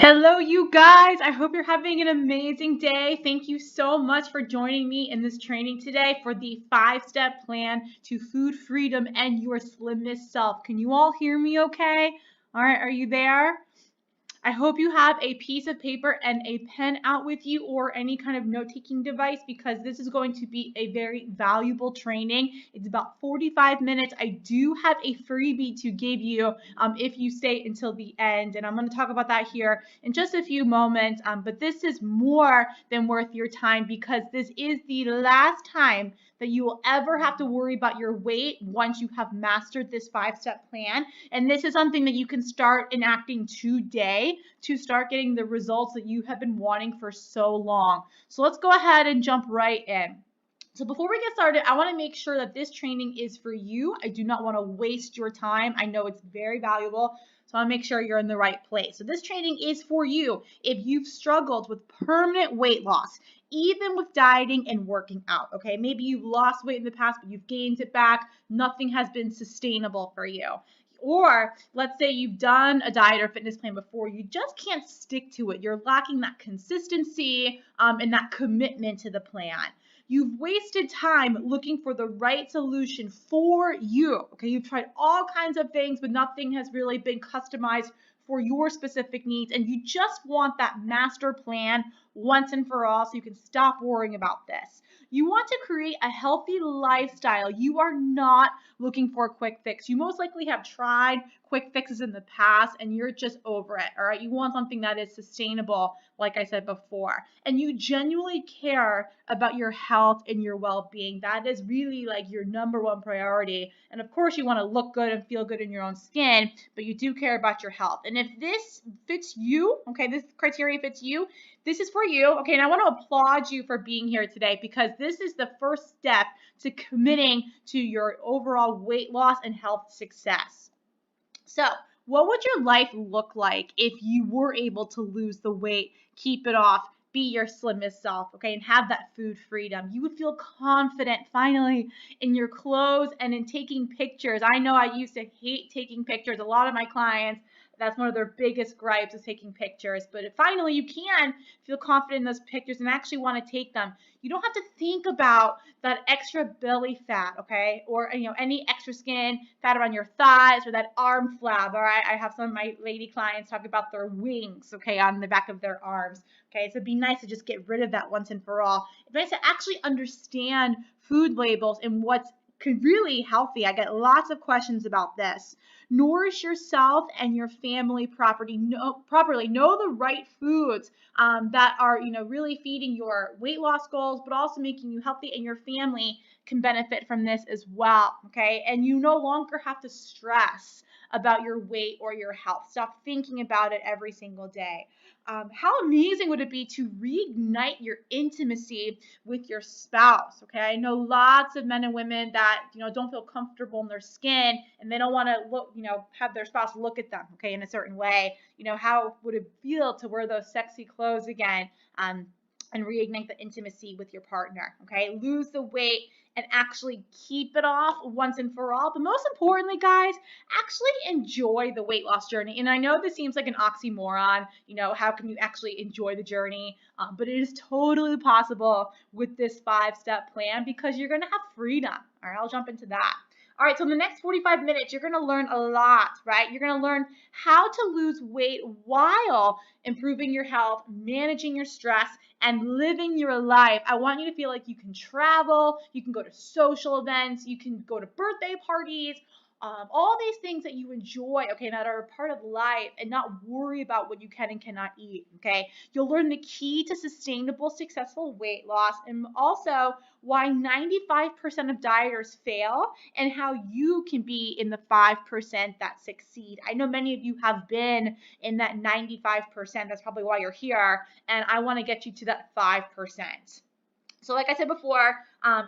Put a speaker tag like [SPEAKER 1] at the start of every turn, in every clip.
[SPEAKER 1] Hello, you guys. I hope you're having an amazing day. Thank you so much for joining me in this training today for the 5-step plan to food freedom and your slimmest self. Can you all hear me okay? All right, are you there? I hope you have a piece of paper and a pen out with you or any kind of note-taking device because this is going to be a very valuable training. It's about 45 minutes. I do have a freebie to give you if you stay until the end, and I'm going to talk about that here in just a few moments, but this is more than worth your time because this is the last time that you will ever have to worry about your weight once you have mastered this 5-step plan. And this is something that you can start enacting today to start getting the results that you have been wanting for so long. So let's go ahead and jump right in. So before we get started, I want to make sure that this training is for you. I do not want to waste your time. I know it's very valuable. So I want to make sure you're in the right place. So this training is for you if you've struggled with permanent weight loss, even with dieting and working out, okay? Maybe you've lost weight in the past, but you've gained it back. Nothing has been sustainable for you. Or let's say you've done a diet or fitness plan before, you just can't stick to it. You're lacking that consistency and that commitment to the plan. You've wasted time looking for the right solution for you. Okay, you've tried all kinds of things, but nothing has really been customized for your specific needs, and you just want that master plan once and for all so you can stop worrying about this. You want to create a healthy lifestyle. You are not looking for a quick fix. You most likely have tried quick fixes in the past and you're just over it, all right? You want something that is sustainable, like I said before. And you genuinely care about your health and your well-being. That is really like your number one priority. And of course, you want to look good and feel good in your own skin, but you do care about your health. And if this fits you, okay, this criteria fits you, this is for you, okay? And I want to applaud you for being here today because this is the first step to committing to your overall weight loss and health success. So, what would your life look like if you were able to lose the weight, keep it off, be your slimmest self, okay, and have that food freedom? You would feel confident finally in your clothes and in taking pictures. I know I used to hate taking pictures. A lot of my clients, that's one of their biggest gripes is taking pictures. But finally, you can feel confident in those pictures and actually want to take them. You don't have to think about that extra belly fat, okay, or any extra skin fat around your thighs or that arm flab. Or I have some of my lady clients talk about their wings, okay, on the back of their arms. Okay, so it'd be nice to just get rid of that once and for all. It's nice to actually understand food labels and what's really healthy. I get lots of questions about this. Nourish yourself and your family properly. Know the right foods that are really feeding your weight loss goals, but also making you healthy, and your family can benefit from this as well. Okay, and you no longer have to stress about your weight or your health. Stop thinking about it every single day. How amazing would it be to reignite your intimacy with your spouse? Okay, I know lots of men and women that don't feel comfortable in their skin and they don't want to look, have their spouse look at them, okay, in a certain way. How would it feel to wear those sexy clothes again? And reignite the intimacy with your partner, okay? Lose the weight and actually keep it off once and for all. But most importantly, guys, actually enjoy the weight loss journey. And I know this seems like an oxymoron. How can you actually enjoy the journey? But it is totally possible with this 5-step plan because you're going to have freedom. All right, I'll jump into that. All right, so in the next 45 minutes, you're going to learn a lot, right? You're going to learn how to lose weight while improving your health, managing your stress, and living your life. I want you to feel like you can travel, you can go to social events, you can go to birthday parties, all these things that you enjoy, okay, that are a part of life, and not worry about what you can and cannot eat, okay? You'll learn the key to sustainable, successful weight loss, and also why 95% of dieters fail and how you can be in the 5% that succeed. I know many of you have been in that 95%. That's probably why you're here, and I want to get you to that 5%. So like I said before,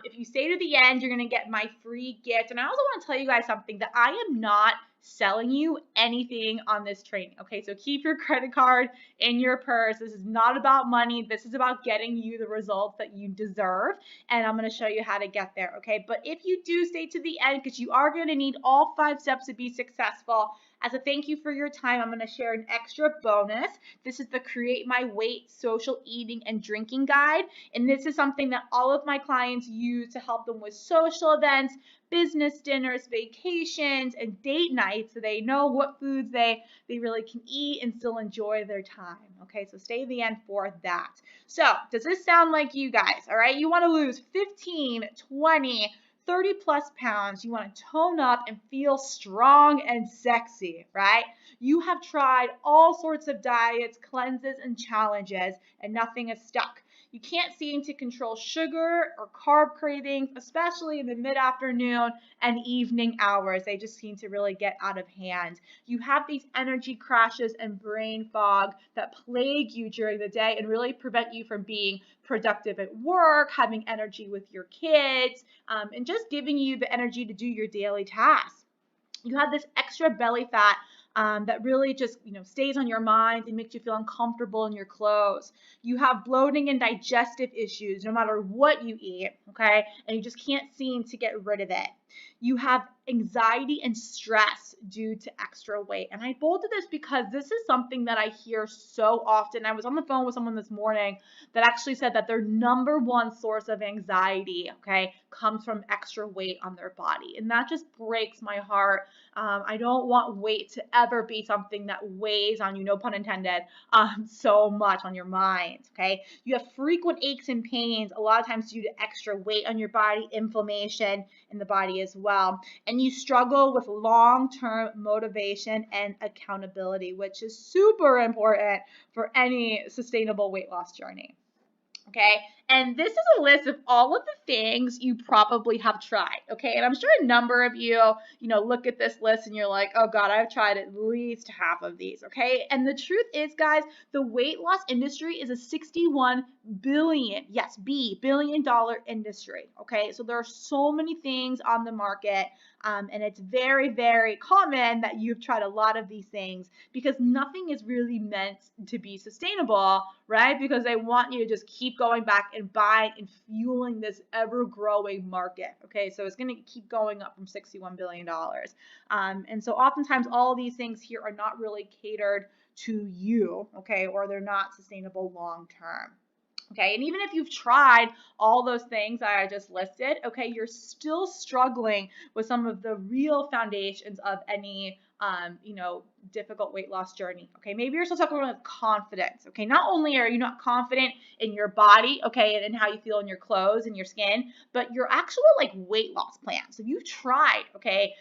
[SPEAKER 1] if you stay to the end, you're going to get my free gift. And I also want to tell you guys something, that I am not selling you anything on this training. Okay, so keep your credit card in your purse. This is not about money. This is about getting you the results that you deserve. And I'm going to show you how to get there. Okay, but if you do stay to the end, because you are going to need all 5 steps to be successful, As a thank you for your time, I'm going to share an extra bonus. This is the Create My Weight Social Eating and Drinking Guide. And this is something that all of my clients use to help them with social events, business dinners, vacations, and date nights, so they know what foods they really can eat and still enjoy their time. Okay, so stay to the end for that. So does this sound like you guys? All right, you want to lose 15, 20, 30 plus pounds. You want to tone up and feel strong and sexy, right? You have tried all sorts of diets, cleanses, and challenges, and nothing has stuck. You can't seem to control sugar or carb cravings, especially in the mid-afternoon and evening hours. They just seem to really get out of hand. You have these energy crashes and brain fog that plague you during the day and really prevent you from being productive at work, having energy with your kids, and just giving you the energy to do your daily tasks. You have this extra belly fat that really just stays on your mind and makes you feel uncomfortable in your clothes. You have bloating and digestive issues no matter what you eat, okay? And you just can't seem to get rid of it. You have anxiety and stress due to extra weight. And I bolded this because this is something that I hear so often. I was on the phone with someone this morning that actually said that their number one source of anxiety, okay, comes from extra weight on their body. And that just breaks my heart. I don't want weight to ever be something that weighs on you, no pun intended, so much on your mind, okay? You have frequent aches and pains, a lot of times due to extra weight on your body, inflammation in the body as well. And you struggle with long-term motivation and accountability, which is super important for any sustainable weight loss journey. Okay, and this is a list of all of the things you probably have tried, okay? And I'm sure a number of you, look at this list and you're like, oh God, I've tried at least half of these, okay? And the truth is, guys, the weight loss industry is a $61 billion, yes, billion-dollar industry, okay? So there are so many things on the market, and it's very, very common that you've tried a lot of these things because nothing is really meant to be sustainable, right? Because they want you to just keep going back and buying and fueling this ever-growing market, okay? So it's going to keep going up from $61 billion. And so oftentimes all these things here are not really catered to you, okay? Or they're not sustainable long-term. Okay, and even if you've tried all those things that I just listed, okay, you're still struggling with some of the real foundations of any, difficult weight loss journey. Okay, maybe you're still struggling with confidence. Okay, not only are you not confident in your body, okay, and in how you feel in your clothes and your skin, but your actual weight loss plan. So you've tried, okay,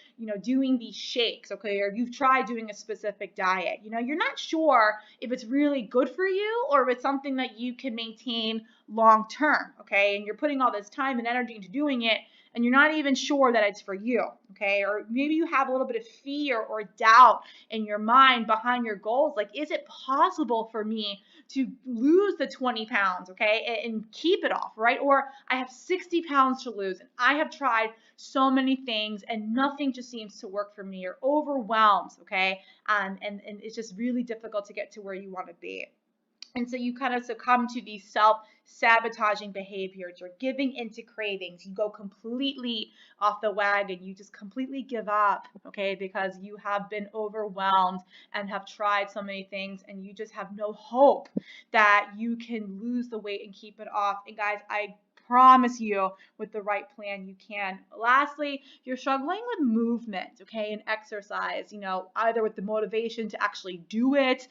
[SPEAKER 1] doing these shakes, okay, or you've tried doing a specific diet. You're not sure if it's really good for you or if it's something that you can maintain long term, okay, and you're putting all this time and energy into doing it, and you're not even sure that it's for you, okay? Or maybe you have a little bit of fear or doubt in your mind behind your goals. Like, is it possible for me to lose the 20 pounds, okay, and keep it off, right? Or I have 60 pounds to lose, and I have tried so many things, and nothing just seems to work for me, or overwhelmed, okay? And it's just really difficult to get to where you want to be. And so you kind of succumb to these self-sabotaging behaviors or giving into cravings. You go completely off the wagon. You just completely give up, okay, because you have been overwhelmed and have tried so many things and you just have no hope that you can lose the weight and keep it off. And guys, I promise you with the right plan you can. Lastly, you're struggling with movement, okay, and exercise, either with the motivation to actually do it.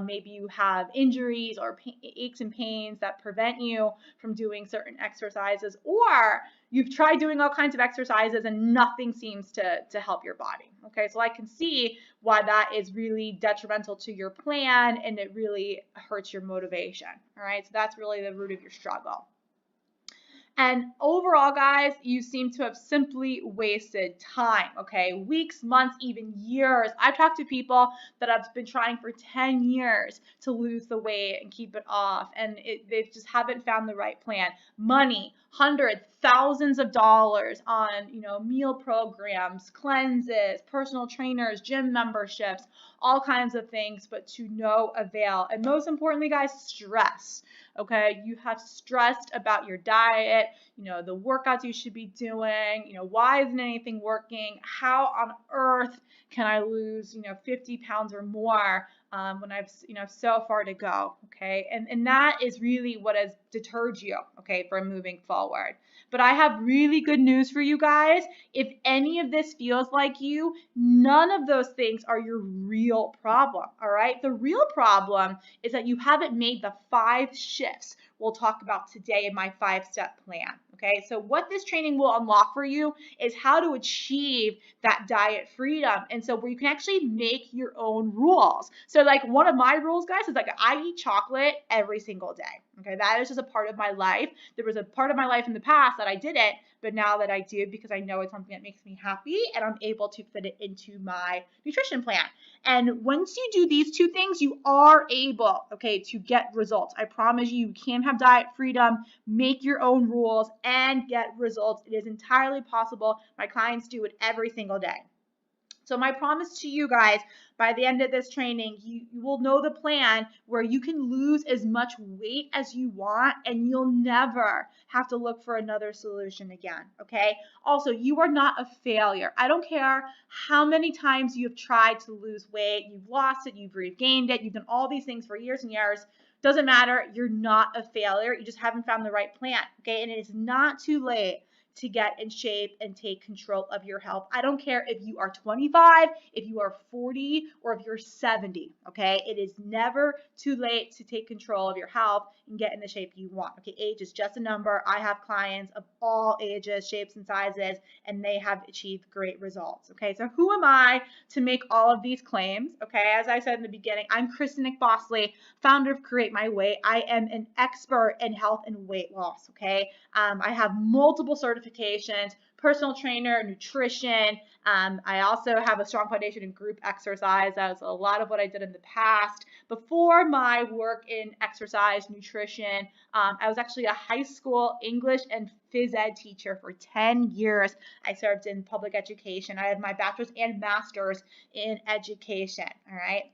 [SPEAKER 1] Maybe you have injuries or aches and pains that prevent you from doing certain exercises, or you've tried doing all kinds of exercises and nothing seems to help your body. Okay, so I can see why that is really detrimental to your plan and it really hurts your motivation. All right, so that's really the root of your struggle. And overall, guys, you seem to have simply wasted time, okay? Weeks, months, even years. I've talked to people that have been trying for 10 years to lose the weight and keep it off, and they just haven't found the right plan. Money, hundreds, thousands of dollars on, meal programs, cleanses, personal trainers, gym memberships, all kinds of things, but to no avail. And most importantly, guys, stress. okay? You have stressed about your diet, the workouts you should be doing, why isn't anything working? How on earth can I lose, 50 pounds or more when I've, so far to go, okay? And that is really what has deterred you, okay, from moving forward. But I have really good news for you guys. If any of this feels like you, none of those things are your real problem, all right? The real problem is that you haven't made the 5 shifts we'll talk about today in my 5-step plan, okay? So what this training will unlock for you is how to achieve that diet freedom. And so where you can actually make your own rules. So like one of my rules, guys, is like I eat chocolate every single day, okay? That is just a part of my life. There was a part of my life in the past that I didn't, but now that I do, because I know it's something that makes me happy and I'm able to fit it into my nutrition plan. And once you do these 2 things, you are able, okay, to get results. I promise you, you can have diet freedom, make your own rules, and get results. It is entirely possible. My clients do it every single day. So my promise to you guys, by the end of this training, you will know the plan where you can lose as much weight as you want and you'll never have to look for another solution again, okay? Also, you are not a failure. I don't care how many times you've tried to lose weight, you've lost it, you've regained it, you've done all these things for years and years. Doesn't matter, you're not a failure. You just haven't found the right plan, okay? And it is not too late to get in shape and take control of your health. I don't care if you are 25, if you are 40, or if you're 70, okay? It is never too late to take control of your health and get in the shape you want, okay? Age is just a number. I have clients of all ages, shapes, and sizes, and they have achieved great results, okay? So who am I to make all of these claims, okay? As I said in the beginning, I'm Kristen Bosley, founder of Create My Weight. I am an expert in health and weight loss, okay? I have multiple certifications, personal trainer, nutrition. I also have a strong foundation in group exercise. That's a lot of what I did in the past. Before my work in exercise, nutrition, I was actually a high school English and phys ed teacher for 10 years. I served in public education. I had my bachelor's and master's in education, all right?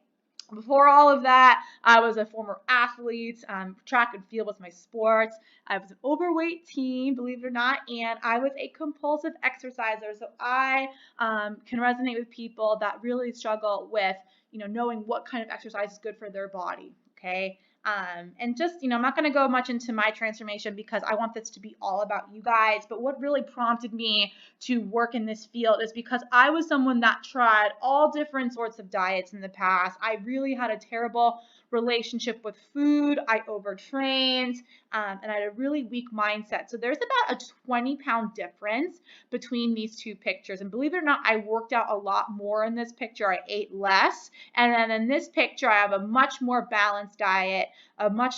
[SPEAKER 1] Before all of that, I was a former athlete. Track and field was my sports. I was an overweight teen, believe it or not, and I was a compulsive exerciser. So I can resonate with people that really struggle with, knowing what kind of exercise is good for their body. Okay. And just, I'm not going to go much into my transformation because I want this to be all about you guys. But what really prompted me to work in this field is because I was someone that tried all different sorts of diets in the past. I really had a terrible relationship with food. I overtrained, and I had a really weak mindset. So there's about a 20-pound difference between these 2 pictures. And believe it or not, I worked out a lot more in this picture. I ate less. And then in this picture, I have a much more balanced diet, a much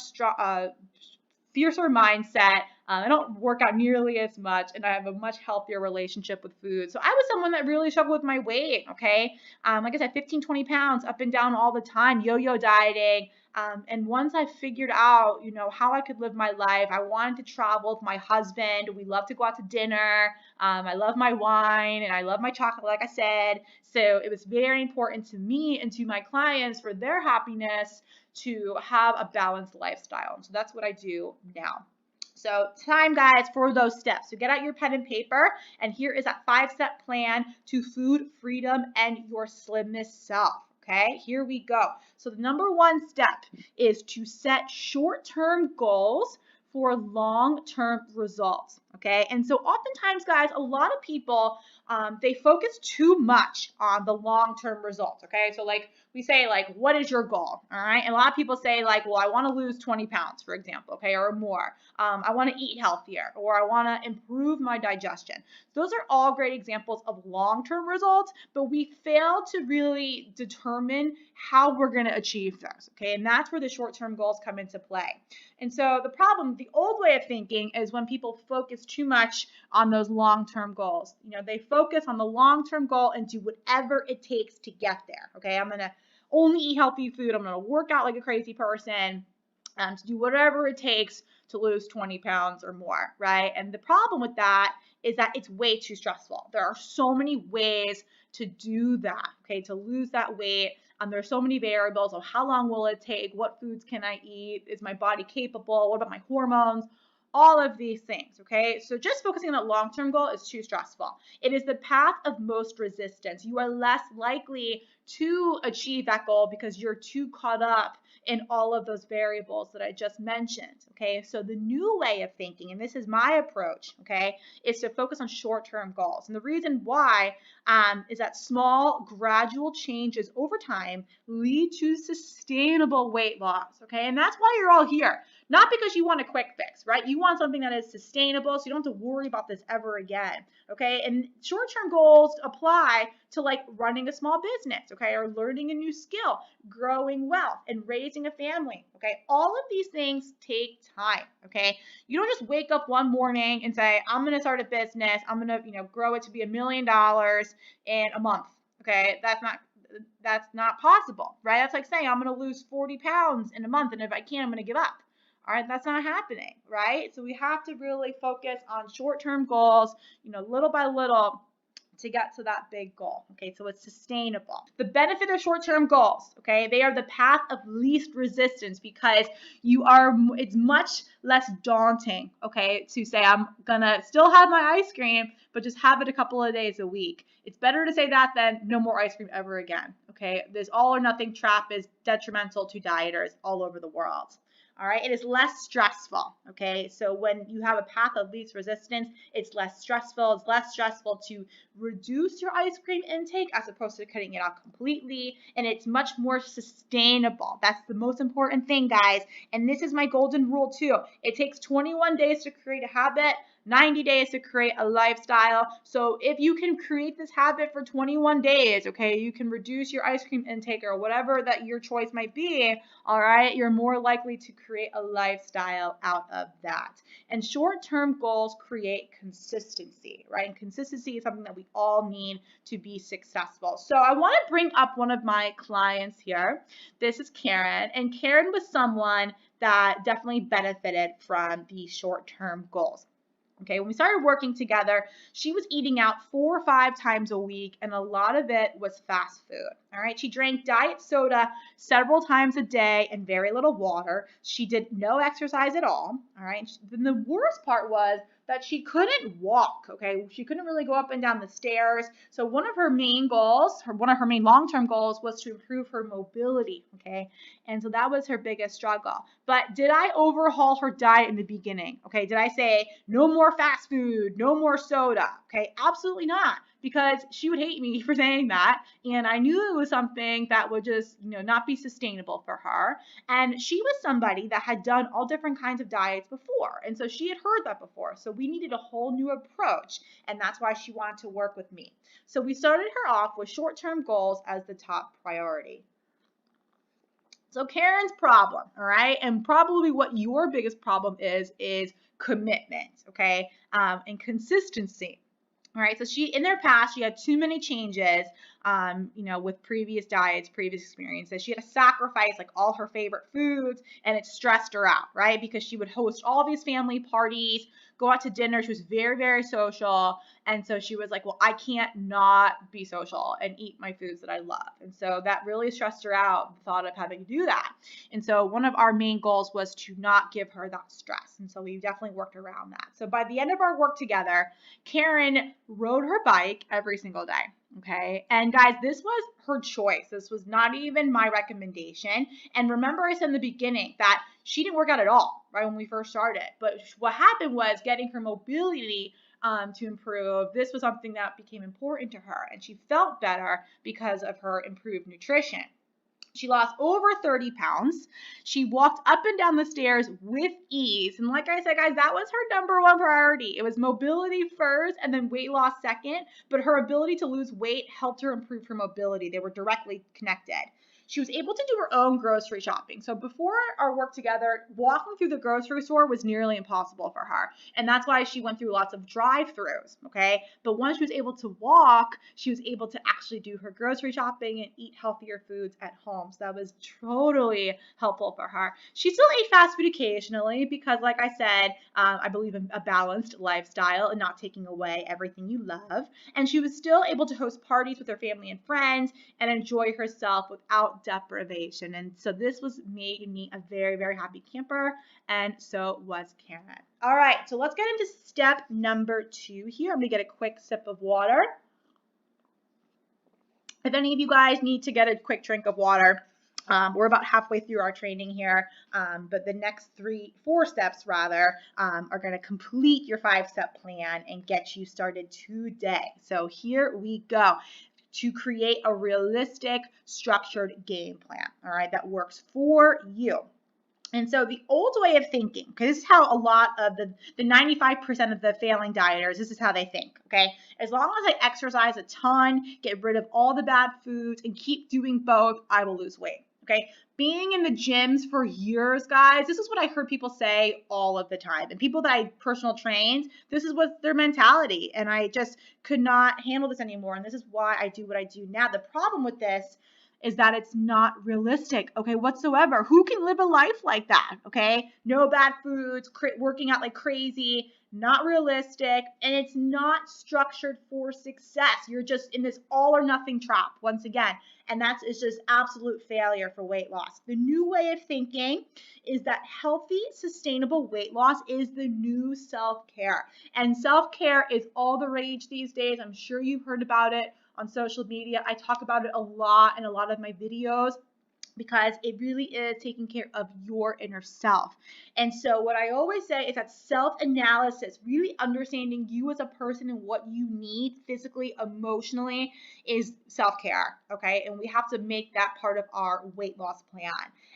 [SPEAKER 1] fiercer mindset. I don't work out nearly as much, and I have a much healthier relationship with food. So I was someone that really struggled with my weight, okay? Like I said, 15, 20 pounds up and down all the time, yo-yo dieting. And once I figured out, how I could live my life, I wanted to travel with my husband. We love to go out to dinner. I love my wine and I love my chocolate, like I said. So it was very important to me and to my clients for their happiness to have a balanced lifestyle. And so that's what I do now. So time, guys, for those steps. So get out your pen and paper, and here is that 5-step plan to food freedom and your slimmest self. Okay, here we go. So the number 1 step is to set short-term goals for long-term results. Okay, and so oftentimes, guys, a lot of people, they focus too much on the long-term results. Okay, so like we say, like, what is your goal? All right, and a lot of people say, like, well, I want to lose 20 pounds, for example, okay, or more. I want to eat healthier, or I want to improve my digestion. Those are all great examples of long-term results, but we fail to really determine how we're going to achieve those. Okay, and that's where the short-term goals come into play. And so the problem, the old way of thinking is when people focus too much on those long-term goals. They focus on the long-term goal and do whatever it takes to get there. Okay, I'm going to only eat healthy food. I'm going to work out like a crazy person to do whatever it takes to lose 20 pounds or more, right? And the problem with that is that it's way too stressful. There are so many ways to do that, okay, to lose that weight. There's so many variables of how long will it take, what foods can I eat, is my body capable, what about my hormones, all of these things, okay? So just focusing on that long-term goal is too stressful. It is the path of most resistance. You are less likely to achieve that goal because you're too caught up in all of those variables that I just mentioned, okay? So the new way of thinking, and this is my approach, okay, is to focus on short-term goals. And the reason why is that small, gradual changes over time lead to sustainable weight loss, okay? And that's why you're all here. Not because you want a quick fix, right? You want something that is sustainable so you don't have to worry about this ever again, okay? And short-term goals apply to like running a small business, okay? Or learning a new skill, growing wealth, and raising a family, okay? All of these things take time, okay? You don't just wake up one morning and say, I'm going to start a business. I'm going to, grow it to be $1 million in a month, okay? That's not possible, right? That's like saying I'm going to lose 40 pounds in a month, and if I can't, I'm going to give up. All right, that's not happening, right? So we have to really focus on short-term goals, little by little to get to that big goal, okay? So it's sustainable. The benefit of short-term goals, okay? They are the path of least resistance because it's much less daunting, okay, to say I'm gonna still have my ice cream, but just have it a couple of days a week. It's better to say that than no more ice cream ever again, okay? This all or nothing trap is detrimental to dieters all over the world. All right, it is less stressful, okay? So when you have a path of least resistance, it's less stressful. It's less stressful to reduce your ice cream intake as opposed to cutting it out completely, and it's much more sustainable. That's the most important thing, guys, and this is my golden rule too. It takes 21 days to create a habit, 90 days to create a lifestyle. So if you can create this habit for 21 days, okay, you can reduce your ice cream intake or whatever that your choice might be, all right, you're more likely to create a lifestyle out of that. And short-term goals create consistency, right? And consistency is something that we all need to be successful. So I want to bring up one of my clients here. This is Karen, and Karen was someone that definitely benefited from these short-term goals. Okay, when we started working together, she was eating out 4 or 5 times a week, and a lot of it was fast food. All right, she drank diet soda several times a day and very little water. She did no exercise at all. All right, then the worst part was that she couldn't walk, okay? She couldn't really go up and down the stairs. So one of her main goals, one of her main long-term goals was to improve her mobility, okay? And so that was her biggest struggle. But did I overhaul her diet in the beginning? Okay, did I say no more fast food, no more soda? Okay, absolutely not, because she would hate me for saying that, and I knew it was something that would just, not be sustainable for her. And she was somebody that had done all different kinds of diets before, and so she had heard that before. So we needed a whole new approach, and that's why she wanted to work with me. So we started her off with short-term goals as the top priority. So Karen's problem, all right, and probably what your biggest problem is commitment, okay, and consistency. All right, so in their past, she had too many changes, with previous diets, previous experiences. She had to sacrifice like all her favorite foods, and it stressed her out, right? Because she would host all these family parties, go out to dinner. She was very, very social. And so she was like, well, I can't not be social and eat my foods that I love. And so that really stressed her out, the thought of having to do that. And so one of our main goals was to not give her that stress. And so we definitely worked around that. So by the end of our work together, Karen rode her bike every single day. Okay. And guys, this was her choice. This was not even my recommendation. And remember, I said in the beginning that she didn't work out at all, right, when we first started. But what happened was getting her mobility to improve. This was something that became important to her, and she felt better because of her improved nutrition. She lost over 30 pounds. She walked up and down the stairs with ease. And like I said, guys, that was her number one priority. It was mobility first and then weight loss second. But her ability to lose weight helped her improve her mobility. They were directly connected. she was able to do her own grocery shopping. So before our work together, walking through the grocery store was nearly impossible for her. And that's why she went through lots of drive-throughs, okay? But once she was able to walk, she was able to actually do her grocery shopping and eat healthier foods at home. So that was totally helpful for her. She still ate fast food occasionally because, like I said, I believe in a balanced lifestyle and not taking away everything you love. And she was still able to host parties with her family and friends and enjoy herself without deprivation. And so this was making me a very, very happy camper, and so was Karen. All right, so let's get into step number 2 here. I'm gonna get a quick sip of water. If any of you guys need to get a quick drink of water, we're about halfway through our training here, but the next 4 steps rather are going to complete your 5-step plan and get you started today. So here we go. To create a realistic, structured game plan, all right, that works for you. And so the old way of thinking, okay, this is how a lot of the 95% of the failing dieters, this is how they think, okay? As long as I exercise a ton, get rid of all the bad foods, and keep doing both, I will lose weight, okay? Being in the gyms for years, guys, this is what I heard people say all of the time. And people that I personal trained, this is what their mentality. And I just could not handle this anymore. And this is why I do what I do now. The problem with this is that it's not realistic, okay, whatsoever. Who can live a life like that, okay? No bad foods, working out like crazy, not realistic, and it's not structured for success. You're just in this all or nothing trap once again, and it's just absolute failure for weight loss. The new way of thinking is that healthy, sustainable weight loss is the new self-care, and self-care is all the rage these days. I'm sure you've heard about it on social media. I talk about it a lot in a lot of my videos because it really is taking care of your inner self. And so what I always say is that self-analysis, really understanding you as a person and what you need physically, emotionally, is self-care, okay? And we have to make that part of our weight loss plan.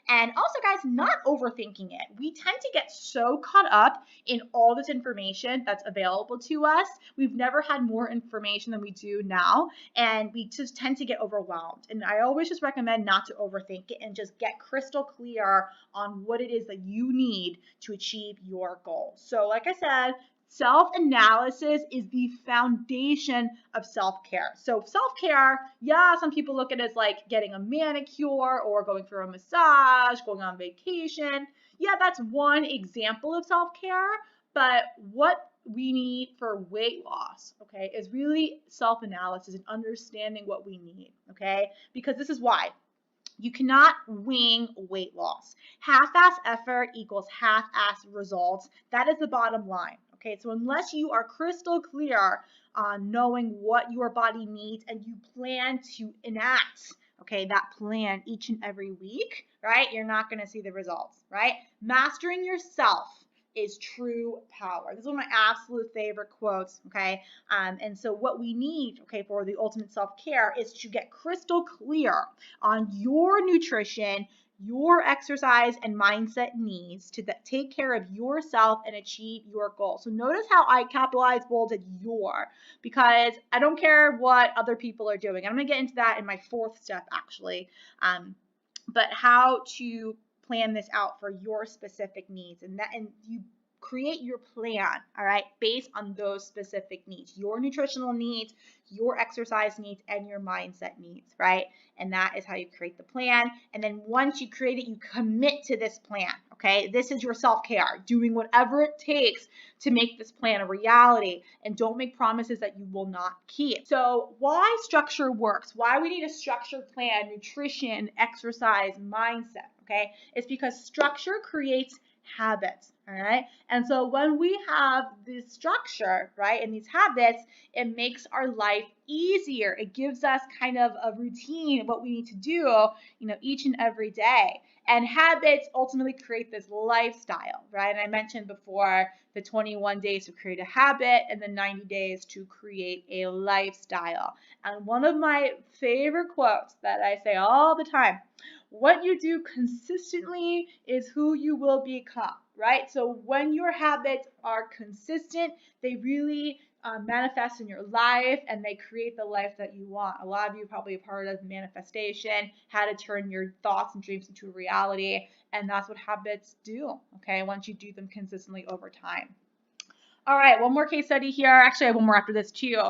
[SPEAKER 1] And also, guys, not overthinking it. We tend to get so caught up in all this information that's available to us. We've never had more information than we do now, and we just tend to get overwhelmed. And I always just recommend not to overthink it and just get crystal clear on what it is that you need to achieve your goals. So like I said, self-analysis is the foundation of self-care. So self-care, yeah, some people look at it as like getting a manicure or going for a massage, going on vacation. Yeah, that's one example of self-care, but what we need for weight loss, okay, is really self-analysis and understanding what we need, okay? Because this is why. You cannot wing weight loss. Half-ass effort equals half-ass results. That is the bottom line. Okay, so unless you are crystal clear on knowing what your body needs and you plan to enact, okay, that plan each and every week, right, you're not going to see the results, right? Mastering yourself is true power. This is one of my absolute favorite quotes, okay? And so what we need, okay, for the ultimate self-care is to get crystal clear on your nutrition, your exercise and mindset needs to take care of yourself and achieve your goal. So notice how I capitalize bolded your, because I don't care what other people are doing. I'm going to get into that in my 4th step, actually. But how to plan this out for your specific needs, and you create your plan, all right, based on those specific needs, your nutritional needs, your exercise needs, and your mindset needs, right? And that is how you create the plan. And then once you create it, you commit to this plan, okay? This is your self-care, doing whatever it takes to make this plan a reality, and don't make promises that you will not keep. So why structure works, why we need a structured plan, nutrition, exercise, mindset, okay? It's because structure creates habits, all right? And so when we have this structure, right, and these habits, it makes our life easier. It gives us kind of a routine of what we need to do, each and every day. And habits ultimately create this lifestyle, right? And I mentioned before the 21 days to create a habit and the 90 days to create a lifestyle. And one of my favorite quotes that I say all the time, what you do consistently is who you will become, right? So when your habits are consistent, they really manifest in your life, and they create the life that you want. A lot of you probably have heard of manifestation, how to turn your thoughts and dreams into reality, and that's what habits do, okay, once you do them consistently over time. All right, one more case study here. Actually, I have one more after this too.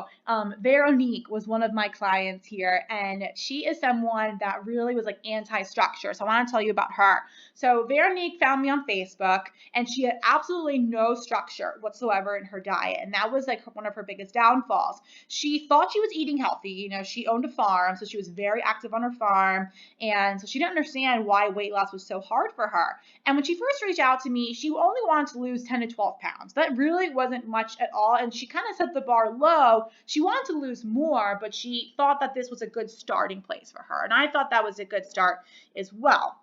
[SPEAKER 1] Veronique was one of my clients here, and she is someone that really was like anti-structure. So I want to tell you about her. So Veronique found me on Facebook, and she had absolutely no structure whatsoever in her diet, and that was like one of her biggest downfalls. She thought she was eating healthy. You know, she owned a farm, so she was very active on her farm, and so she didn't understand why weight loss was so hard for her. And when she first reached out to me, she only wanted to lose 10 to 12 pounds. That really wasn't much at all, and she kind of set the bar low. She wanted to lose more, but she thought that this was a good starting place for her, and I thought that was a good start as well.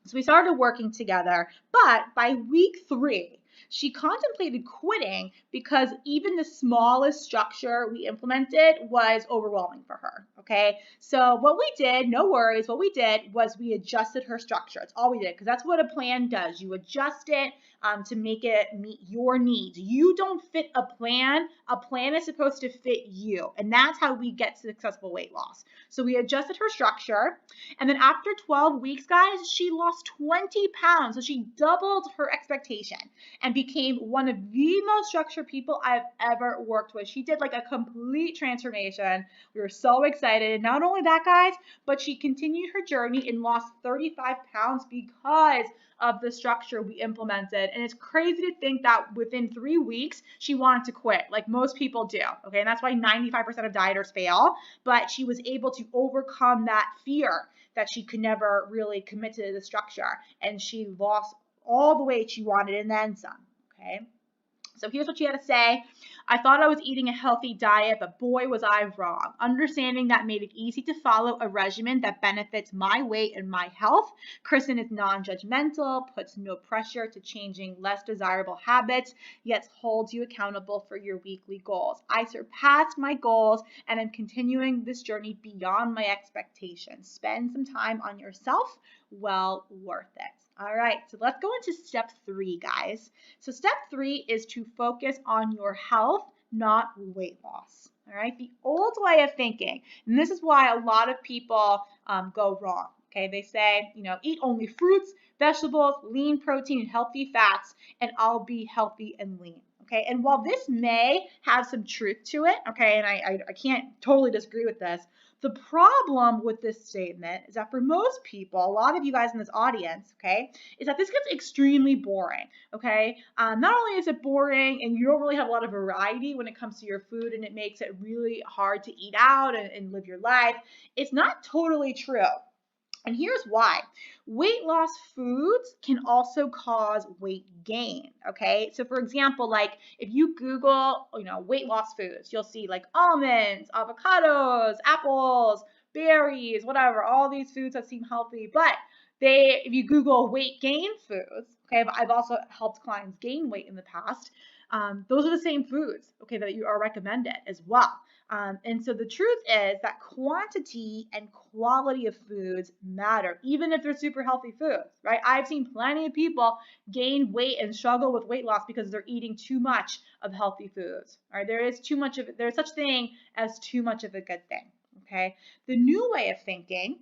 [SPEAKER 1] So we started working together, but by week 3, she contemplated quitting because even the smallest structure we implemented was overwhelming for her, okay? So what we did, no worries, what we did was we adjusted her structure. That's all we did, because that's what a plan does. You adjust it to make it meet your needs. You don't fit a plan. A plan is supposed to fit you, and that's how we get successful weight loss. So we adjusted her structure, and then after 12 weeks, guys, she lost 20 pounds. So she doubled her expectation and became one of the most structured people I've ever worked with. She did like a complete transformation. We were so excited. Not only that, guys, but she continued her journey and lost 35 pounds because of the structure we implemented. And it's crazy to think that within 3 weeks, she wanted to quit, like most people do, okay? And that's why 95% of dieters fail, but she was able to overcome that fear that she could never really commit to the structure, and she lost all the weight she wanted and then some, okay? So here's what she had to say. I thought I was eating a healthy diet, but boy, was I wrong. Understanding that made it easy to follow a regimen that benefits my weight and my health. Kristen is non-judgmental, puts no pressure to changing less desirable habits, yet holds you accountable for your weekly goals. I surpassed my goals and am continuing this journey beyond my expectations. Spend some time on yourself. Well worth it. All right, so let's go into step 3, guys. So step 3 is to focus on your health, not weight loss. All right, the old way of thinking, and this is why a lot of people go wrong. Okay, they say, you know, eat only fruits, vegetables, lean protein, and healthy fats, and I'll be healthy and lean. Okay, and while this may have some truth to it, okay, and I can't totally disagree with this, the problem with this statement is that for most people, a lot of you guys in this audience, okay, is that this gets extremely boring, okay? Not only is it boring and you don't really have a lot of variety when it comes to your food, and it makes it really hard to eat out and live your life, it's not totally true. And here's why. Weight loss foods can also cause weight gain, okay? So for example, like if you Google, you know, weight loss foods, you'll see like almonds, avocados, apples, berries, whatever, all these foods that seem healthy, but if you Google weight gain foods, okay, I've also helped clients gain weight in the past, those are the same foods, okay, that you are recommended as well. And so the truth is that quantity and quality of foods matter, even if they're super healthy foods, right? I've seen plenty of people gain weight and struggle with weight loss because they're eating too much of healthy foods, right? There's such thing as too much of a good thing, okay? The new way of thinking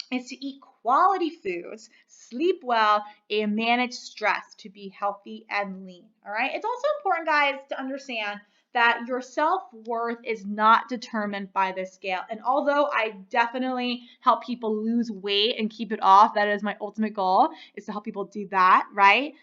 [SPEAKER 1] is to eat quality foods, sleep well, and manage stress to be healthy and lean, all right? It's also important, guys, to understand that your self-worth is not determined by this scale. And although I definitely help people lose weight and keep it off, that is my ultimate goal, is to help people do that, right?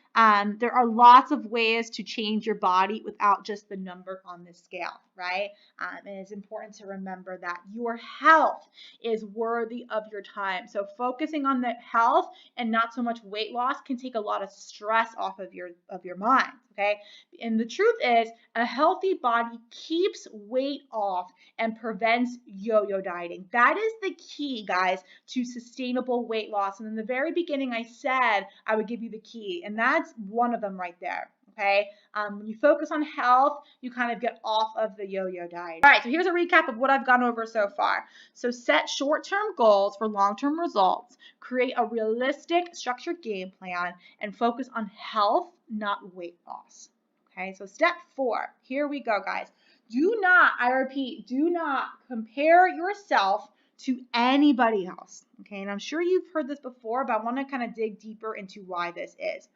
[SPEAKER 1] There are lots of ways to change your body without just the number on the scale, right? And it's important to remember that your health is worthy of your time. So focusing on the health and not so much weight loss can take a lot of stress off of your mind, okay? And the truth is, a healthy body keeps weight off and prevents yo-yo dieting. That is the key, guys, to sustainable weight loss. And in the very beginning, I said I would give you the key, and that's one of them right there. Okay, when you focus on health, you kind of get off of the yo-yo diet. All right, so here's a recap of what I've gone over so far. So set short-term goals for long-term results, create a realistic, structured game plan, and focus on health, not weight loss. Okay, so step 4, here we go, guys. Do not, I repeat, do not compare yourself to anybody else. Okay, and I'm sure you've heard this before, but I want to kind of dig deeper into why this is.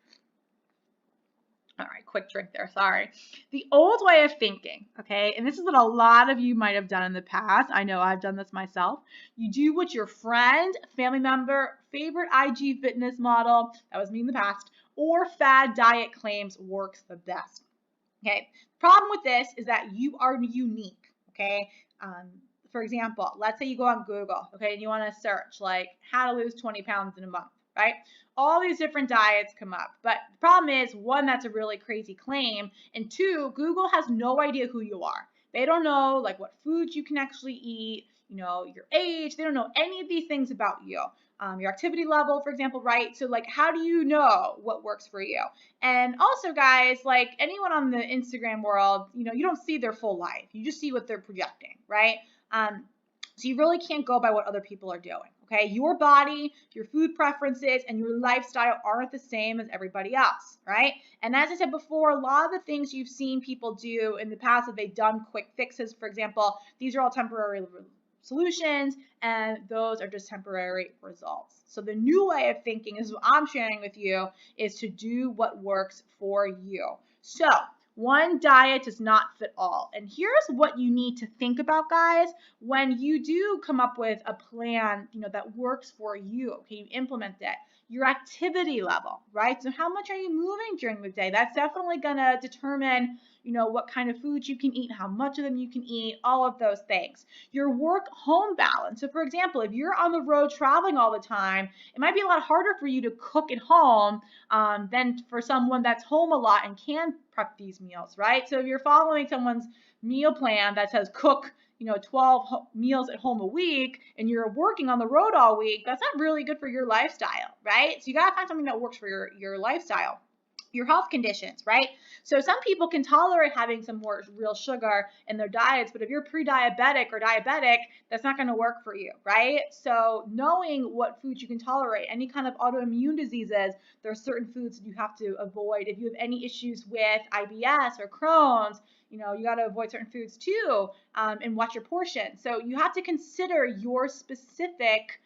[SPEAKER 1] All right, quick drink there, sorry. The old way of thinking, okay, and this is what a lot of you might have done in the past. I know I've done this myself. You do what your friend, family member, favorite IG fitness model, that was me in the past, or fad diet claims works the best. Okay, problem with this is that you are unique. Okay, for example, let's say you go on Google, okay, and you want to search like how to lose 20 pounds in a month, right? All these different diets come up, but the problem is, one, that's a really crazy claim, and two, Google has no idea who you are. They don't know like what foods you can actually eat, you know, your age. They don't know any of these things about you. Your activity level, for example, right? So like, how do you know what works for you? And also, guys, like anyone on the Instagram world, you know, you don't see their full life. You just see what they're projecting, right? So you really can't go by what other people are doing, okay? Your body, your food preferences, and your lifestyle aren't the same as everybody else, right? And as I said before, a lot of the things you've seen people do in the past that they've done quick fixes, for example, these are all temporary solutions, and those are just temporary results. So the new way of thinking is what I'm sharing with you is to do what works for you. So one diet does not fit all. And here's what you need to think about, guys, when you do come up with a plan, you know, that works for you. Okay, you implement it. Your activity level, right? So how much are you moving during the day? That's definitely gonna determine, you know, what kind of foods you can eat, how much of them you can eat, all of those things. Your work-home balance. So for example, if you're on the road traveling all the time, it might be a lot harder for you to cook at home than for someone that's home a lot and can prep these meals, right? So if you're following someone's meal plan that says cook, you know, 12 meals at home a week and you're working on the road all week, that's not really good for your lifestyle, right? So you got to find something that works for your lifestyle. Your health conditions, right? So some people can tolerate having some more real sugar in their diets, but if you're pre-diabetic or diabetic, that's not going to work for you, right? So knowing what foods you can tolerate, any kind of autoimmune diseases, there are certain foods that you have to avoid. If you have any issues with IBS or Crohn's, you know, you got to avoid certain foods too, and watch your portion. So you have to consider your specific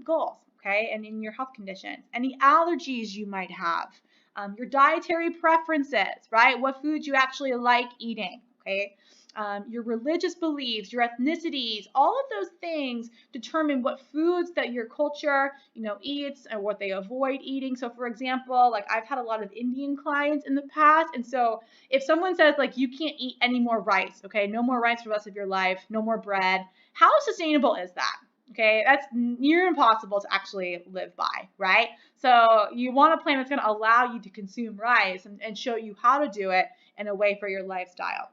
[SPEAKER 1] goals, okay, and in your health conditions, any allergies you might have. Your dietary preferences, right? What foods you actually like eating, okay? Your religious beliefs, your ethnicities, all of those things determine what foods that your culture, you know, eats and what they avoid eating. So for example, like I've had a lot of Indian clients in the past. And so if someone says like, you can't eat any more rice, okay, no more rice for the rest of your life, no more bread, how sustainable is that? Okay, that's near impossible to actually live by, right? So you want a plan that's going to allow you to consume rice and show you how to do it in a way for your lifestyle.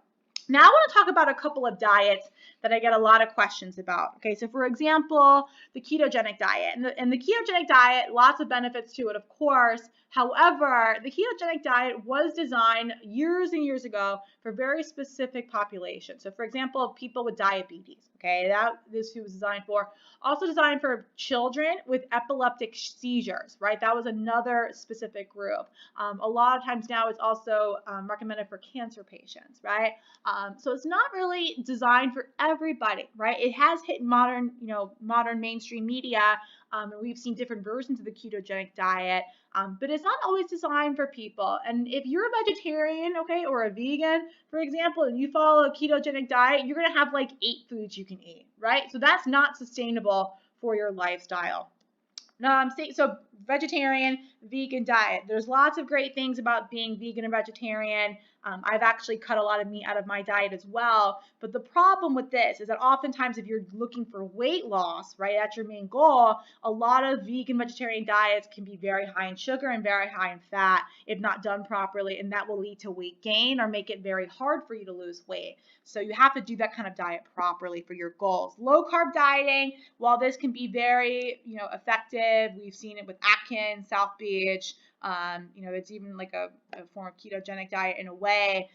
[SPEAKER 1] Now I want to talk about a couple of diets that I get a lot of questions about. Okay, so for example, the ketogenic diet. And the ketogenic diet, lots of benefits to it, of course. However, the ketogenic diet was designed years and years ago for very specific populations. So for example, people with diabetes. Okay, this was designed for. Also designed for children with epileptic seizures, right? That was another specific group. A lot of times now it's also recommended for cancer patients, right? So it's not really designed for everybody, right? It has hit modern mainstream media, and we've seen different versions of the ketogenic diet, but it's not always designed for people. And if you're a vegetarian, okay, or a vegan, for example, and you follow a ketogenic diet, you're gonna have like 8 foods you can eat, right? So that's not sustainable for your lifestyle. So vegetarian, vegan diet. There's lots of great things about being vegan and vegetarian. I've actually cut a lot of meat out of my diet as well. But the problem with this is that oftentimes if you're looking for weight loss, right, that's your main goal, a lot of vegan vegetarian diets can be very high in sugar and very high in fat if not done properly, and that will lead to weight gain or make it very hard for you to lose weight. So you have to do that kind of diet properly for your goals. Low carb dieting, while this can be very, effective, we've seen it with Atkins, South Beach. It's even like a form of ketogenic diet in a way.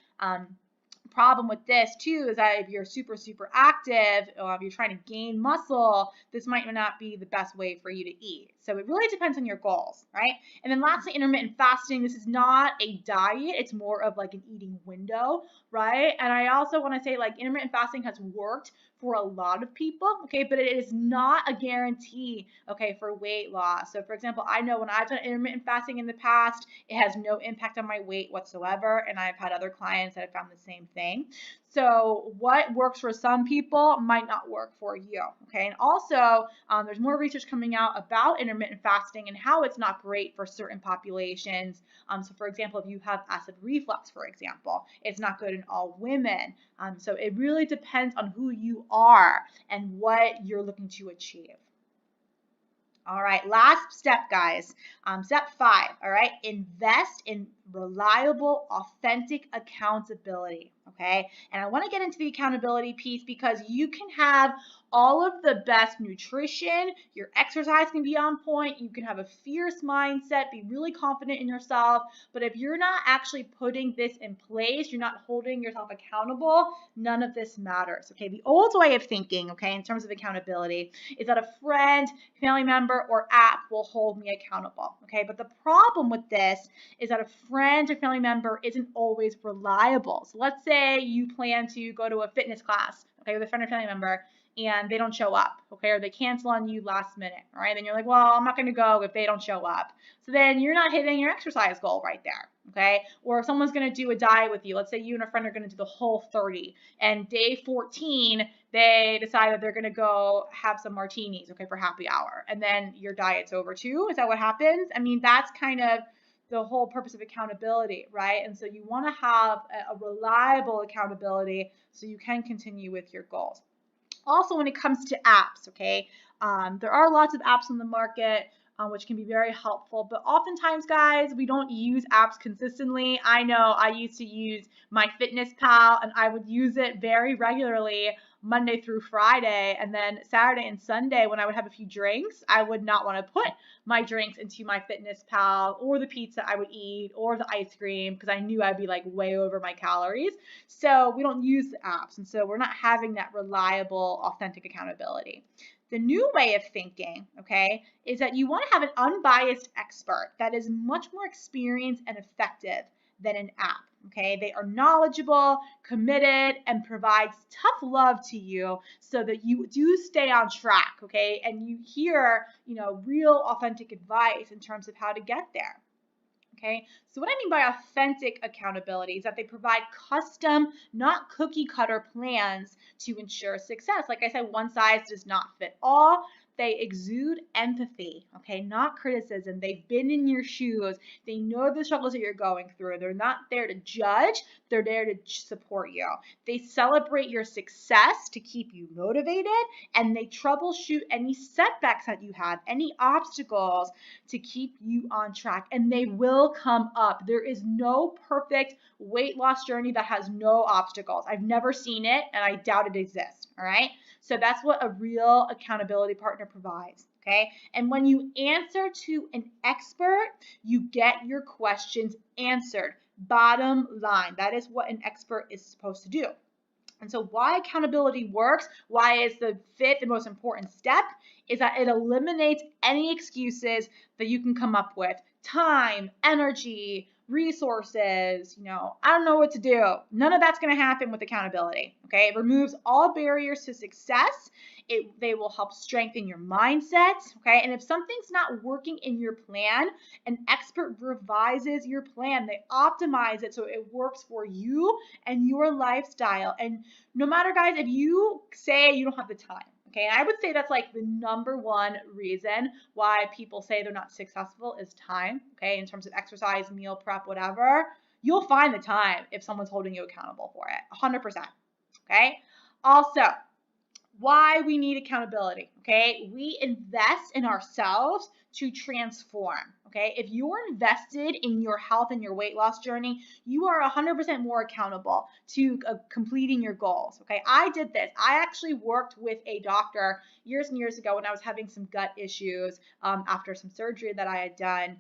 [SPEAKER 1] Problem with this too is that if you're super active, or if you're trying to gain muscle, this might not be the best way for you to eat. So it really depends on your goals, right? And then lastly, intermittent fasting. This is not a diet. It's more of like an eating window, right? And I also want to say, like, intermittent fasting has worked for a lot of people, okay, but it is not a guarantee, okay, for weight loss. So for example, I know when I've done intermittent fasting in the past, it has no impact on my weight whatsoever, and I've had other clients that have found the same thing. So what works for some people might not work for you, okay? And also, there's more research coming out about intermittent fasting and how it's not great for certain populations. So for example, if you have acid reflux, for example, it's not good in all women. So it really depends on who you are and what you're looking to achieve. All right, last step, guys. Step 5, all right, invest in reliable, authentic accountability, okay? And I want to get into the accountability piece because you can have all of the best nutrition, your exercise can be on point, you can have a fierce mindset, be really confident in yourself, but if you're not actually putting this in place, you're not holding yourself accountable, none of this matters, okay? The old way of thinking, okay, in terms of accountability, is that a friend, family member, or app will hold me accountable, okay? But the problem with this is that a friend or family member isn't always reliable. So let's say you plan to go to a fitness class, okay, with a friend or family member, and they don't show up, okay, or they cancel on you last minute, all right? Then you're like, well, I'm not going to go if they don't show up. So then you're not hitting your exercise goal right there, okay? Or if someone's going to do a diet with you, let's say you and a friend are going to do the Whole30, and day 14, they decide that they're going to go have some martinis, okay, for happy hour, and then your diet's over too. Is that what happens? I mean, that's kind of the whole purpose of accountability, right? And so you want to have a reliable accountability so you can continue with your goals. Also, when it comes to apps, okay, there are lots of apps on the market which can be very helpful, but oftentimes, guys, we don't use apps consistently. I know I used to use MyFitnessPal, and I would use it very regularly Monday through Friday, and then Saturday and Sunday when I would have a few drinks, I would not want to put my drinks into MyFitnessPal or the pizza I would eat or the ice cream because I knew I'd be like way over my calories. So we don't use the apps, and so we're not having that reliable, authentic accountability. The new way of thinking, okay, is that you want to have an unbiased expert that is much more experienced and effective than an app. Okay, they are knowledgeable, committed, and provides tough love to you so that you do stay on track, okay, and you hear, real authentic advice in terms of how to get there. Okay, so what I mean by authentic accountability is that they provide custom, not cookie cutter plans to ensure success. Like I said, one size does not fit all. They exude empathy, okay, not criticism. They've been in your shoes. They know the struggles that you're going through. They're not there to judge. They're there to support you. They celebrate your success to keep you motivated, and they troubleshoot any setbacks that you have, any obstacles to keep you on track, and they will come up. There is no perfect weight loss journey that has no obstacles. I've never seen it, and I doubt it exists, all right? So that's what a real accountability partner provides, okay? And when you answer to an expert, you get your questions answered. Bottom line, that is what an expert is supposed to do. And so why accountability works, why is the fifth and most important step, is that it eliminates any excuses that you can come up with. Time, energy, resources, I don't know what to do. None of that's going to happen with accountability, okay? It removes all barriers to success. They will help strengthen your mindset, okay? And if something's not working in your plan, an expert revises your plan. They optimize it so it works for you and your lifestyle. And no matter, guys, if you say you don't have the time, okay, and I would say that's like the number one reason why people say they're not successful is time, okay, in terms of exercise, meal prep, whatever. You'll find the time if someone's holding you accountable for it, 100%, okay? Also, why we need accountability, okay? We invest in ourselves to transform, okay? If you're invested in your health and your weight loss journey, you are 100% more accountable to completing your goals, okay? I did this. I actually worked with a doctor years and years ago when I was having some gut issues after some surgery that I had done.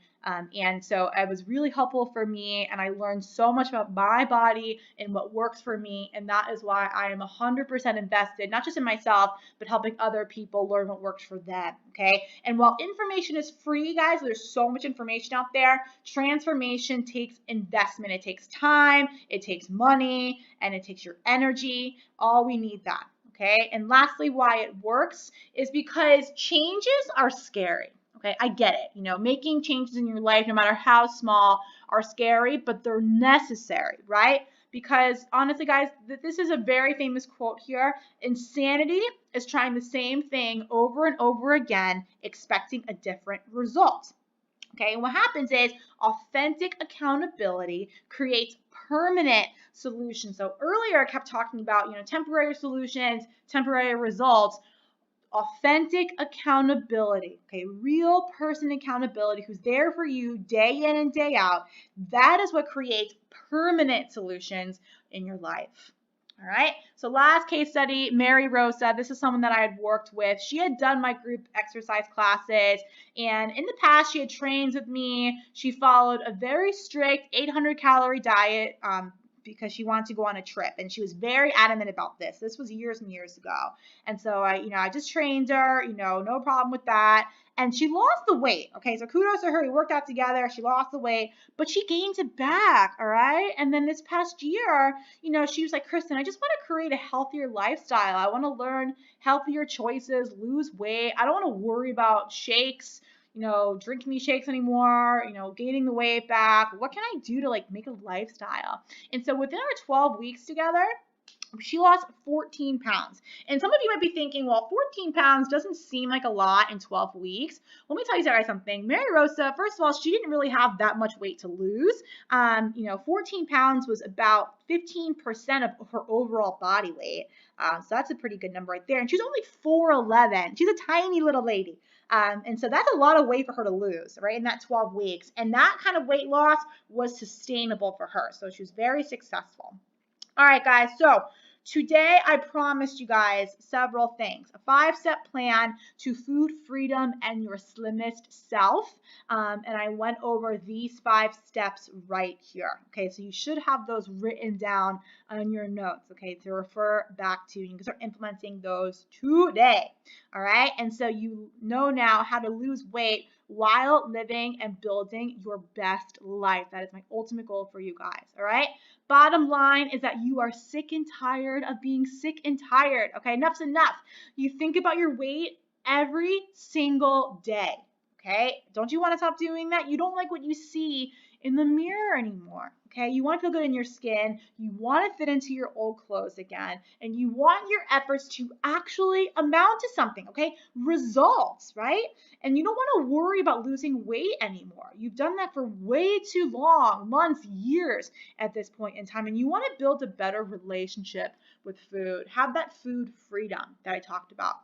[SPEAKER 1] And so it was really helpful for me, and I learned so much about my body and what works for me, and that is why I am 100% invested, not just in myself, but helping other people learn what works for them, okay? And while information is free, guys, there's so much information out there, transformation takes investment. It takes time, it takes money, and it takes your energy. All we need that, okay? And lastly, why it works is because changes are scary. Okay, I get it. Making changes in your life, no matter how small, are scary, but they're necessary, right? Because honestly, guys, this is a very famous quote here. Insanity is trying the same thing over and over again, expecting a different result. Okay, and what happens is authentic accountability creates permanent solutions. So earlier I kept talking about, temporary solutions, temporary results. Authentic accountability, okay, real person accountability who's there for you day in and day out. That is what creates permanent solutions in your life. All right, so last case study, Mary Rosa. This is someone that I had worked with. She had done my group exercise classes, and in the past, she had trained with me. She followed a very strict 800-calorie diet because she wanted to go on a trip, and she was very adamant about this. This was years and years ago, and so I just trained her, no problem with that. And she lost the weight. Okay, so kudos to her. We worked out together. She lost the weight, but she gained it back. All right. And then this past year, she was like, Kristen, I just want to create a healthier lifestyle. I want to learn healthier choices, lose weight. I don't want to worry about shakes, drinking these shakes anymore, gaining the weight back. What can I do to make a lifestyle? And so within our 12 weeks together, she lost 14 pounds. And some of you might be thinking, well, 14 pounds doesn't seem like a lot in 12 weeks. Let me tell you guys something. Mary Rosa, first of all, she didn't really have that much weight to lose. 14 pounds was about 15% of her overall body weight. So that's a pretty good number right there. And she's only 4'11". She's a tiny little lady. And so that's a lot of weight for her to lose, right, in that 12 weeks. And that kind of weight loss was sustainable for her. So she was very successful. All right, guys, so today I promised you guys several things. A 5-step plan to food freedom and your slimmest self. And I went over these 5 steps right here. Okay, so you should have those written down on your notes, okay, to refer back to. You can start implementing those today. All right, and so you know now how to lose weight while living and building your best life. That is my ultimate goal for you guys. All right. Bottom line is that you are sick and tired of being sick and tired. Okay, enough's enough. You think about your weight every single day. Okay, don't you want to stop doing that? You don't like what you see in the mirror anymore. Okay, you want to feel good in your skin. You want to fit into your old clothes again, and you want your efforts to actually amount to something. Okay, results, right? And you don't want to worry about losing weight anymore. You've done that for way too long, months, years at this point in time, and you want to build a better relationship with food. Have that food freedom that I talked about.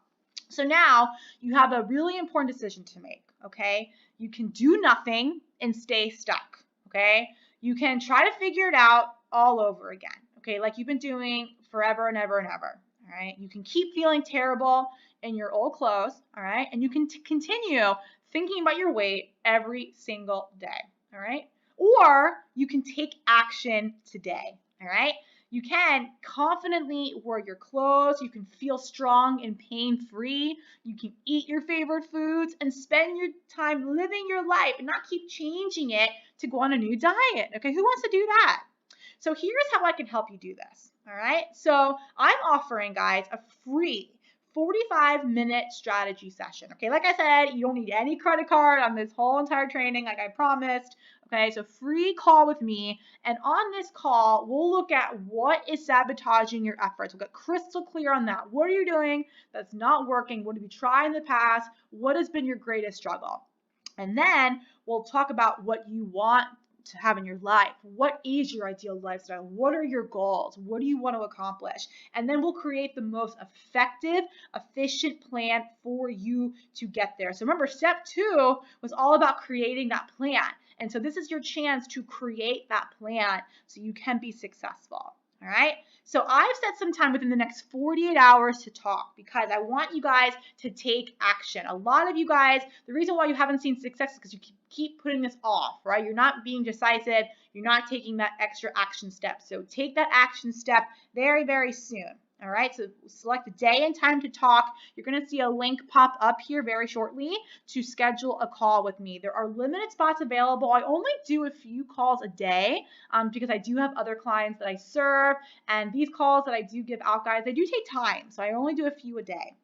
[SPEAKER 1] So now you have a really important decision to make, okay? You can do nothing and stay stuck, okay? You can try to figure it out all over again, okay? Like you've been doing forever and ever and ever, all right? You can keep feeling terrible in your old clothes, all right? And you can continue thinking about your weight every single day, all right? Or you can take action today, all right? You can confidently wear your clothes. You can feel strong and pain-free. You can eat your favorite foods and spend your time living your life and not keep changing it to go on a new diet. Okay, who wants to do that? So here's how I can help you do this. All right, so I'm offering, guys, a free 45-minute strategy session. Okay, like I said, you don't need any credit card on this whole entire training, like I promised. Okay, so free call with me. And on this call, we'll look at what is sabotaging your efforts. We'll get crystal clear on that. What are you doing that's not working? What have you tried in the past? What has been your greatest struggle? And then we'll talk about what you want to have in your life? What is your ideal lifestyle? What are your goals? What do you want to accomplish? And then we'll create the most effective, efficient plan for you to get there. So remember, step 2 was all about creating that plan. And so this is your chance to create that plan so you can be successful. All right. So I've set some time within the next 48 hours to talk because I want you guys to take action. A lot of you guys, the reason why you haven't seen success is because you keep putting this off, right? You're not being decisive. You're not taking that extra action step. So take that action step very, very soon. All right, so select a day and time to talk. You're going to see a link pop up here very shortly to schedule a call with me. There are limited spots available. I only do a few calls a day because I do have other clients that I serve, and these calls that I do give out, guys, they do take time, so I only do a few a day.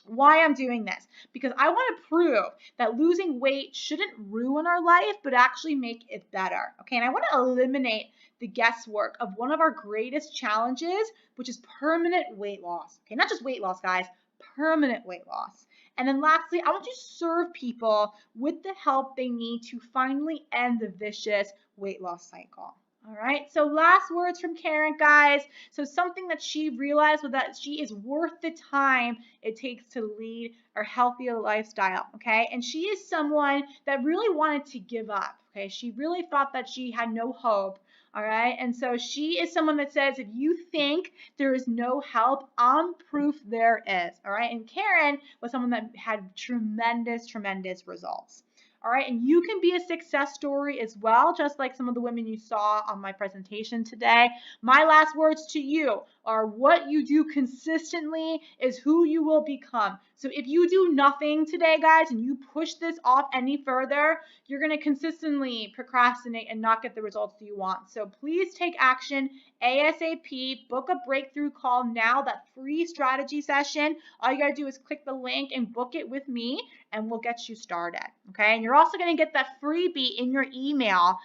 [SPEAKER 1] Why I'm doing this? Because I want to prove that losing weight shouldn't ruin our life, but actually make it better. Okay, and I want to eliminate the guesswork of one of our greatest challenges, which is permanent weight loss. Okay, not just weight loss, guys, permanent weight loss. And then lastly, I want to serve people with the help they need to finally end the vicious weight loss cycle. All right, so last words from Karen, guys. So something that she realized was that she is worth the time it takes to lead a healthier lifestyle, okay? And she is someone that really wanted to give up, okay? She really thought that she had no hope, all right? And so she is someone that says, if you think there is no help, I'm proof there is, all right? And Karen was someone that had tremendous, tremendous results. All right, and you can be a success story as well, just like some of the women you saw on my presentation today. My last words to you are what you do consistently is who you will become. So if you do nothing today, guys, and you push this off any further, you're going to consistently procrastinate and not get the results that you want. So please take action ASAP. Book a breakthrough call now, that free strategy session. All you got to do is click the link and book it with me, and we'll get you started. Okay, and you're also going to get that freebie in your email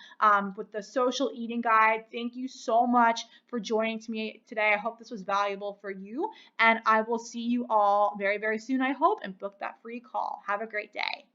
[SPEAKER 1] with the social eating guide. Thank you so much for joining me today. I hope this was valuable for you, and I will see you all very, very soon, I hope, and book that free call. Have a great day.